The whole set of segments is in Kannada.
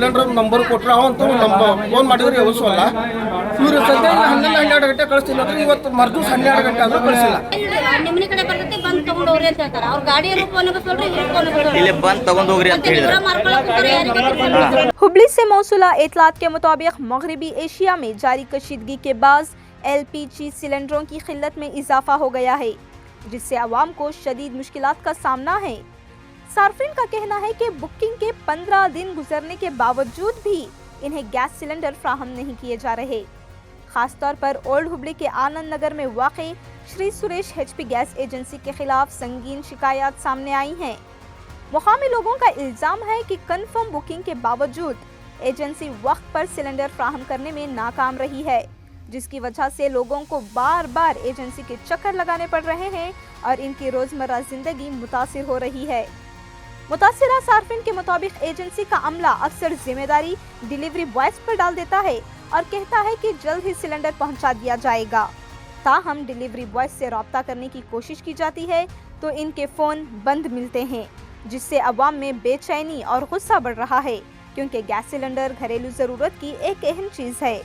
ಸಿಲಿಂಡರ್ ನಂಬರ್ ಕೊಟ್ಟರೆ ಅವಂತೂ ನಮ್ಮ ಫೋನ್ ಮಾಡಿದ್ರೆ ವ್ಯವಸ್ಥಲ್ಲ. ಇವರು ಸದ್ಯ 11-12 ಗಂಟೆ ಕಳಿಸ್ತಿಲ್ಲ ಅಂದ್ರೆ ಇವತ್ತು ಮರ್ದೂಸ್ 12 ಗಂಟೆ ಆದ್ರೂ ಕಳಿಸಿಲ್ಲ. ನಿಮ್ಮನೆ ಕಡೆ ಬರ್ತೈತಿ ಬಂದು ತಗೊಂಡೋಗ್ರಿ ಅಂತ ಹೇಳ್ತಾರೆ. ಅವ್ರ ಗಾಡಿಯಲ್ಲಿ ಫೋನ್ ಬಸ್ಸಲ್ರಿ ಇಲ್ಲಿ ಬಂದು ತಗೊಂಡೋಗ್ರಿ ಅಂತ ಹೇಳಿದ್ರು. हुबली से मौसूला इतलात के मुताबिक मगरबी एशिया में जारी कशीदगी के बाद LPG सिलेंडरों की किल्लत में इजाफा हो गया है, जिससे आवाम को शदीद मुश्किलात का सामना है। सार्फिन का कहना है कि बुकिंग के 15 दिन गुजरने के बावजूद भी इन्हें गैस सिलेंडर फ्राहम नहीं किए जा रहे। खासतौर पर ओल्ड हुबली के आनंद नगर में वाक़े Shri Suresh HP gas agency के खिलाफ संगीन शिकायत सामने आई हैं। मुकामी लोगों का इल्ज़ाम है कि कन्फर्म बुकिंग के बावजूद एजेंसी वक्त पर सिलेंडर फ्राहम करने में नाकाम रही है, जिसकी वजह से लोगों को बार बार एजेंसी के चक्कर लगाने पड़ रहे हैं और इनकी रोज़मर्रा ज़िंदगी मुतासिर हो रही है। मुतासिरा सार्फिन के मुताबिक एजेंसी का अमला अक्सर जिम्मेदारी डिलीवरी बॉयज़ पर डाल देता है और कहता है कि जल्द ही सिलेंडर पहुंचा दिया जाएगा। ताहम डिलीवरी बॉयज़ से रब्ता करने की कोशिश की जाती है तो इनके फ़ोन बंद मिलते हैं, जिससे अवाम में बेचैनी और गुस्सा बढ़ रहा है, क्योंकि गैस सिलेंडर घरेलू ज़रूरत की एक अहम चीज़ है।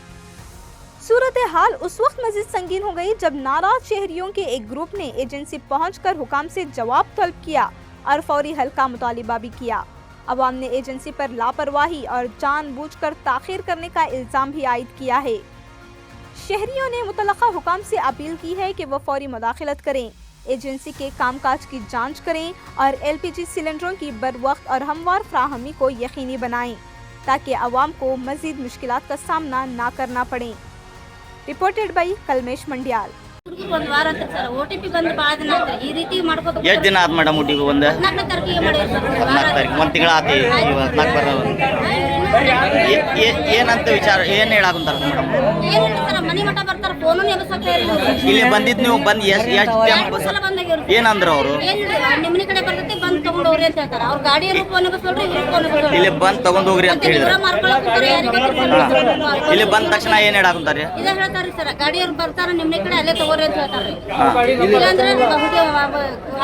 सूरत हाल उस वक्त मज़ीद संगीन हो गई जब नाराज शहरियों के एक ग्रुप ने एजेंसी पहुंचकर हुकाम से जवाब तलब किया और फौरी हल का मुतालिबा भी किया। अवाम ने एजेंसी पर लापरवाही और जानबूझकर ताख़ीर करने का इल्ज़ाम भी आयद किया है। शहरियों ने मुतलका हुकाम से अपील की है कि वह फौरी मुदाखलत करें, एजेंसी के कामकाज की जांच करें और LPG सिलेंडरों की बरवक्त और हमवार फ्राहमी को यकीनी बनाएं, ताकि अवाम को मज़ीद मुश्किलात का सामना ना करना पड़े। Reported by Kalmesh Mandiyal. ಒಂದು ವಾರ ಅಂತ ಸರ್ OTP ಬಂದು ಭಾಳ ದಿನ ಆಯ್ತು ಈ ರೀತಿ ಮಾಡ್ಕೋತ ಎಷ್ಟು ದಿನ ಆಯ್ತು ಮೇಡಮ್ OTP ಬಂದು? 14ನೇ ತಾರೀಕಿಗೆ ಮಾಡಿದ್ರು ಸರ್. 14 ತಾರೀಕು ಒಂದು ತಿಂಗಳ ಆಯ್ತು. 14 ಬರೋದು ಏನಂತ ವಿಚಾರ ಏನು ಹೇಳಾಕಂತಾರ ಮೇಡಮ್? ಏನಿಲ್ಲ ಸರ್ ಮನೆ ಮಠ ಬರ್ತಾರೆ ಫೋನು ಎಬ್ಸಕ್ಕೆ ಇಲ್ಲಿ ಬಂದಿದ್ದು ನೀವು ಬಂದು ಎಷ್ಟು ಸಲ ಬಂದಾಗಿರು ಏನಂದ್ರು ಅವರು? ಏನಿಲ್ಲ ನಿಮ್ಮನೆ ಕಡೆ ಬರ್ತೈತಿ ಬಂದು ತಗೊಂಡೋಗ್ರಿ ಅಂತ ಹೇಳ್ತಾರೆ. ಅವ್ರ ಗಾಡಿಯಲ್ಲಿ ಫೋನ್ ಬಸ್ಸಲ್ರಿ ಫೋನ್ ಬಸ್ಸಲ್ರಿ ಇಲ್ಲಿ ಬಂದು ತಗೊಂಡೋಗ್ರಿ ಅಂತ ಹೇಳಿದ್ರು. ಮಾರ್ಕೊಳ್ಳೋಕೆ ಯಾರಿಗೆ ಇಲ್ಲಿ ಬಂದ ತಕ್ಷಣ ಏನು ಹೇಳಾಕಂತಾರೆ? ಇದೇ ಹೇಳ್ತಾರೆ ಸರ್ ಗಾಡಿಯವ್ರು ಬರ್ತಾರೆ ನಿಮ್ಮನೆ ಕಡೆ ಅಲ್ಲೇ ತಗೋರಿ ಅಂತ ಹೇಳ್ತಾರೆ. ಇಲ್ಲಾಂದ್ರೆ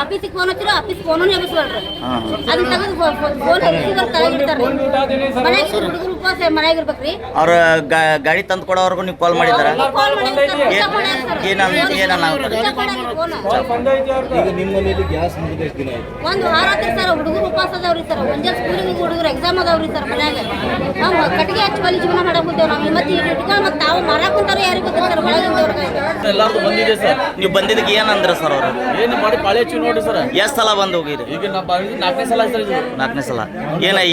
ಆಫೀಸಿಗೆ ಫೋನ್ ಹಚ್ಚಿರೋ ಆಫೀಸ್ ಫೋನು ಎಬ್ಸಲ್ರಿ ಅದನ್ನ ತೆಗೆದು ಫೋನ್ ಎಬ್ಸಿದ್ರೆ ತಗೊಂಡಿರ್ತಾರೆ. ಮನೆಗೆ ಹುಡುಗರು ಉಪವಾಸ ಮನೆಗೆ ಇರ್ಬೇಕ್ರಿ. ಅವ್ರ ಗಾಡಿ ತಂದು ಕೊಡೋವರೆಗೂ ನೀವು ಕಾಲ್ ಮಾಡಿದಾರ? ಒಂದು ವಾರ ಆತ್ರಿ ಸರ್ ಹುಡುಗರು ಉಪವಾಸ ಅದಾವ್ರಿ ಸರ್. ಒಂದೇ ಸ್ಕೂಲಿಗೆ ಹುಡುಗರು ಎಕ್ಸಾಮ್ ಅದಾವ್ರಿ ಸರ್. ಮನ್ಯಾಗ ನಾವು ಕಟ್ಟಿಗೆ ಹಚ್ಚಿ ಬಲಿ ಜೀವನ ಮಾಡಕ್ ಹೋಗ್ತೇವೆ ನಾವು. ಮತ್ತೆ ಮತ್ತೆ ತಾವು ಮಾರಾಕ್ ಕುಂತಾರ ಯಾರಿಗೆ ಗೊತ್ತಿರ್ತಾರೆ ಒಳಗಿಂದವ್ರಿಗೆ. ಎಲ್ಲಾರು ಬಂದಿದೆ ಸರ್. ನೀವು ಬಂದಿದ್ದಕ್ಕೆ ಏನಂದ್ರ ಸರ್ ಅವರು? ಏನು ಮಾಡಿ ಪಾಳೆ ಹಚ್ಚಿ ನೋಡಿ ಸರ್. ಎಷ್ಟು ಸಲ ಬಂದು ಹೋಗಿರಿ? ಈಗ ನಾ 4ನೇ ಸಲ ಸರ್ ಇದು. 4ನೇ ಸಲ.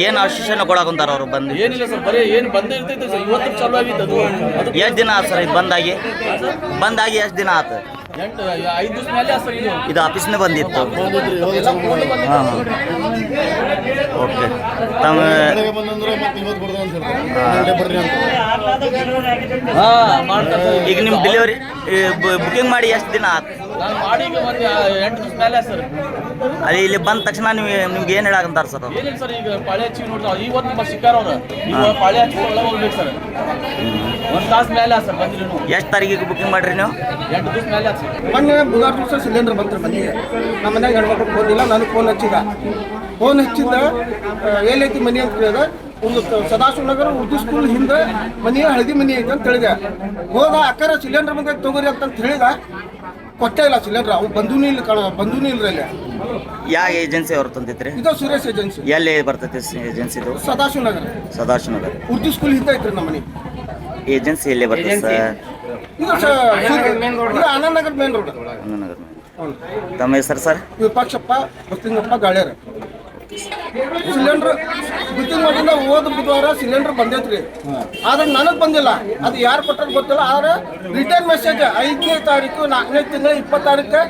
ಏನು ಆಶೀಷನ ಕೊಡಾಕಂತಾರ ಅವರು ಬಂದು? ಏನಿಲ್ಲ ಸರ್ ಬರೀ ಏನು ಬಂದೇ ಇರ್ತೈತೆ ಸರ್. ಇವತ್ತು ಚಾಲು ಆಗಿತ್ತು ಅದು. ಎಷ್ಟು ದಿನ ಆಯ್ತು ಸರ್ ಇದು ಬಂದಾಗಿ? ಬಂದಾಗಿ ಎಷ್ಟು ದಿನ ಆಯ್ತು? 5 ದಿವಸ ಮೇಲೆ ಸರ್ ಇದು. ಇದು ಆಫೀಸ್ನೇ ಬಂದಿತ್ತು. ಹಾಂ ಓಕೆ. ತಮ್ಮ ಈಗ ನಿಮ್ಮ ಡೆಲಿವರಿ ಬುಕಿಂಗ್ ಮಾಡಿ ಎಷ್ಟು ದಿನ ಆಯ್ತು? ನಾನು ಮಾಡಿ ಈಗ ಒಂದು 8 ದಿವಸ ಮೇಲೆ ಸರ್. ಅದೇ ಇಲ್ಲಿ ಬಂದ ತಕ್ಷಣ ನಿಮ್ಗೆ ಏನು ಹೇಳಾಕಂತಾರ ಸರ್ ಅವರು? ಏನಿಲ್ಲ ಸರ್ ಈಗ ಪಾಳೆ ಹಚ್ಚಿ ನೋಡ್ತಾರೆ. ಇವತ್ತು ನಮ್ಮ ಶಿಕಾರ ಅವ್ರು ಈಗ ಪಾಳೆ ಹಚ್ಚಿ ಒಳಗೆ ಹೋಗ್ಬೇಕು ಸರ್. 1 ತಾಸು ಮೇಲೆ ಸರ್ ಬಂದಿರಿ ನೀವು. ಎಷ್ಟು ತಾರೀಕಿಗೆ ಬುಕಿಂಗ್ ಮಾಡ್ರಿ ನೀವು? 8 ದಿವಸ ಮೇಲೆ ಸರ್. ಮೊನ್ನೆ ಬುಧವಾರ ದಿವಸ ಸಿಲಿಂಡರ್ ಬಂತ್ರಿ ಮನೆಗೆ. ನಮ್ಮ ಮನೆಯಾಗ ಹೆಣ್ಮಕ್ಳು ಬಂದಿಲ್ಲ. ನನಗೆ ಫೋನ್ ಹಚ್ಚಿದ ಎಲ್ಲೈತಿ ಮನೆ ಅಂತ ಕೇಳಿದ. ಒಂದು ಸದಾಶಿವ ನಗರ ಉರ್ದು ಸ್ಕೂಲ್ ಹಿಂದೆ ಮನೆ ಹಳದಿ ಮನೆ ಐತೆ ಅಂತ ಹೇಳಿದೆ. ಹೋದ ಅಕ್ಕಾರ ಸಿಲಿಂಡರ್ ಬಂದ ತಗೋರಿ ಅಂತ ಹೇಳಿದ. ಕೊಟ್ಟೇ ಇಲ್ಲ ಸಿಲಿಂಡರ್. ಅವು ಬಂದೂನು ಇಲ್ರಿ ಅಲ್ಲಿ. ಯಾವ ಏಜೆನ್ಸಿ ಅವ್ರು ತಂದಿದ್ರಿ? ಇದು ಸುರೇಶ್ ಏಜೆನ್ಸಿ. ಎಲ್ಲಿ ಬರ್ತೈತೆ ಏಜೆನ್ಸಿದು? ಸದಾಶಿವ ನಗರ. ಸದಾಶಿವ ನಗರ ಉರ್ದು ಸ್ಕೂಲ್ ಹಿಂದೆ ಐತ್ರಿ ನಮ್ಮ ಮನೆ. ಏಜೆನ್ಸಿ ಎಲ್ಲಿ ಬರ್ತದೆ ಸರ್? ಇದು ಆನಂದ್ ನಗರ ಮೇನ್ ರೋಡ್. ನಗರ. ತಮ್ಮ ಹೆಸರು ಸರ್? ವಿಪಕ್ಷಪ್ಪ ಬಸ್ತಿಂಗಪ್ಪ ಗಾಳ್ಯಾರ. ಸಿಲಿಂಡರ್ ಬುಕಿಂಗ್ ಮಾಡಿಂದ ಹೋದ ಬುಧವಾರ ಸಿಲಿಂಡರ್ ಬಂದೈತ್ರಿ. ಆದ್ರೆ ನನಗೆ ಬಂದಿಲ್ಲ. ಅದು ಯಾರು ಕೊಟ್ಟಾರ ಗೊತ್ತಿಲ್ಲ. ಆದ್ರೆ ರಿಟರ್ನ್ ಮೆಸೇಜ್ 5ನೇ ತಾರೀಕು 4ನೇ ತಿಂಗಳ 20 ತಾರೀಕು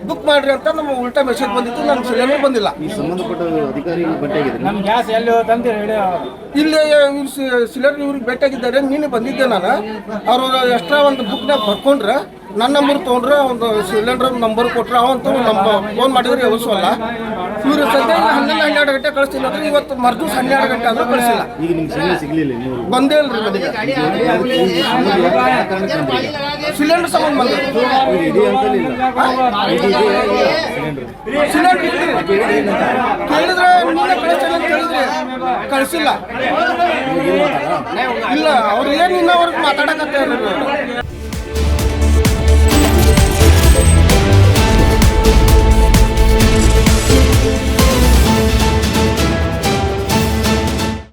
ಬುಕ್ ಮಾಡ್ರಿ ಅಂತ ನಮ್ಮ ಉಲ್ಟಾ ಮೆಸೇಜ್ ಬಂದಿತ್ತು. ನನ್ನ ಸಿಲಿಂಡರ್ ಬಂದಿಲ್ಲ. ಸಂಬಂಧಪಟ್ಟ ಅಧಿಕಾರಿ ಭೇಟಿಯಾಗಿದ್ರು. ನಮ್ಮ ಗ್ಯಾಸ್ ಎಲ್ಲಿ ತಂದು ಇಲ್ಲಿ ಸಿಲಿಂಡರ್ ಇವ್ರಿಗೆ ಭೇಟಿಯಾಗಿದ್ದಾರೆ. ನೀನು ಬಂದಿದ್ದೆ ನಾನು. ಅವರು ಎಕ್ಸ್ಟ್ರಾ ಒಂದು ಬುಕ್ನಾಗ ಬರ್ಕೊಂಡ್ರೆ ನನ್ನ ನಂಬರ್ ತೊಗೊಂಡ್ರೆ ಒಂದು ಸಿಲಿಂಡರ್ ನಂಬರ್ ಕೊಟ್ಟರೆ ಅವಂತೂ ನಮ್ಮ ಫೋನ್ ಮಾಡಿದ್ರೆ ವ್ಯವಸ್ಥಲ್ಲ. ಇವರು ಸದ್ಯ 11-12 ಗಂಟೆ ಕಳಿಸ್ತಿಲ್ಲ ಅಂದ್ರೆ ಇವತ್ತು ಮರ್ದೂಸ್ 12 ಗಂಟೆ ಆದ್ರೂ ಕಳಿಸಿಲ್ಲ. ಈಗ ನಿಮ್ಗೆ ಸಿಗ್ಲಿ ಸಿಗ್ಲಿಲ್ಲ ನೀವು ಬಂದೇ ಇಲ್ರಿ ಮನೆಗೆ. ಸಿಲಿಂಡರ್ ಸಂಬಂಧ ಬಂದ್ರೆ ಸಿಲಿಂಡರ್ ಕೇಳಿದ್ರೆ ನಿನ್ನೆ ಕಳಿಸ್ತಾನೆ ಅಂತ ಹೇಳಿದ್ರಿ. ಕಳಿಸಿಲ್ಲ. ಇಲ್ಲ ಅವ್ರು ಏನು ಇನ್ನವರೆಗೆ ಮಾತಾಡಕತ್ತಾರೆ.